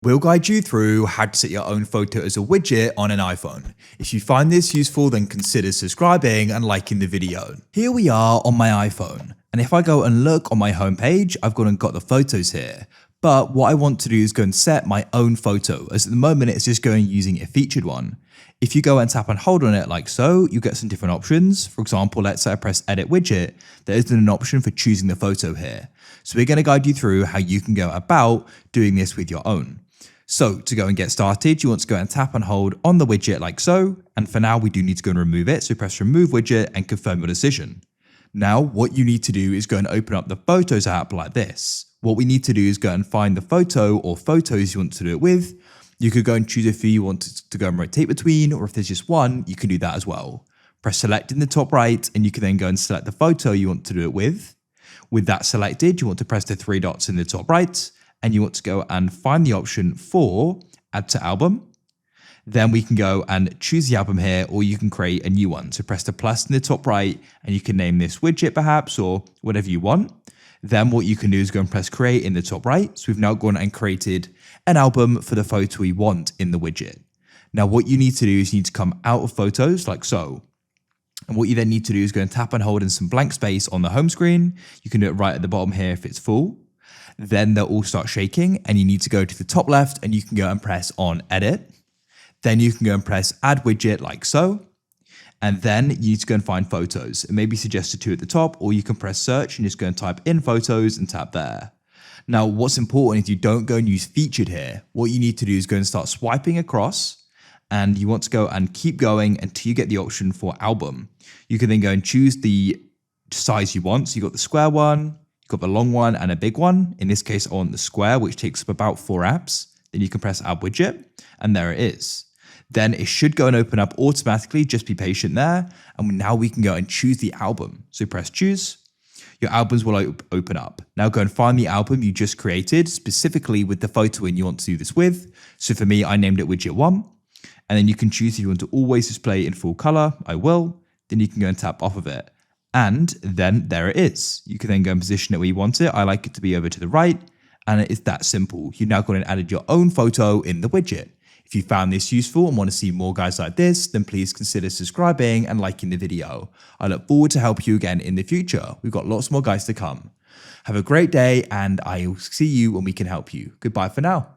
We'll guide you through how to set your own photo as a widget on an iPhone. If you find this useful, then consider subscribing and liking the video. Here we are on my iPhone, and if I go and look on my homepage, I've gone and got the photos here. But what I want to do is go and set my own photo, as at the moment it's just going using a featured one. If you go and tap and hold on it like so, you get some different options. For example, let's say I press edit widget, there isn't an option for choosing the photo here. So we're going to guide you through how you can go about doing this with your own. So to go and get started, you want to go and tap and hold on the widget like so. And for now, we do need to go and remove it. So press remove widget and confirm your decision. Now, what you need to do is go and open up the Photos app like this. What we need to do is go and find the photo or photos you want to do it with. You could go and choose a few you want to go and rotate between, or if there's just one, you can do that as well. Press select in the top right, and you can then go and select the photo you want to do it with. With that selected, you want to press the three dots in the top right, and you want to go and find the option for add to album. Then we can go and choose the album here, or you can create a new one. So press the plus in the top right, and you can name this widget perhaps, or whatever you want. Then what you can do is go and press create in the top right. So we've now gone and created an album for the photo we want in the widget. Now what you need to do is you need to come out of photos like so. And what you then need to do is go and tap and hold in some blank space on the home screen. You can do it right at the bottom here if it's full. Then they'll all start shaking, and you need to go to the top left and you can go and press on edit. Then you can go and press add widget like so. And then you need to go and find photos. It may be suggested to at the top, or you can press search and just go and type in photos and tap there. Now, what's important is you don't go and use featured here. What you need to do is go and start swiping across, and you want to go and keep going until you get the option for album. You can then go and choose the size you want. So you've got the square one, got the long one and a big one. In this case, I want the square, which takes up about 4 apps. Then you can press add widget, and there it is. Then it should go and open up automatically. Just be patient there. And now we can go and choose the album. So press choose. Your albums will open up. Now go and find the album you just created, specifically with the photo in you want to do this with. So for me, I named it widget 1. And then you can choose if you want to always display in full color. I will. Then you can go and tap off of it. And then there it is. You can then go and position it where you want it. I like it to be over to the right. And it is that simple. You've now gone and added your own photo in the widget. If you found this useful and want to see more guides like this, then please consider subscribing and liking the video. I look forward to helping you again in the future. We've got lots more guides to come. Have a great day, and I will see you when we can help you. Goodbye for now.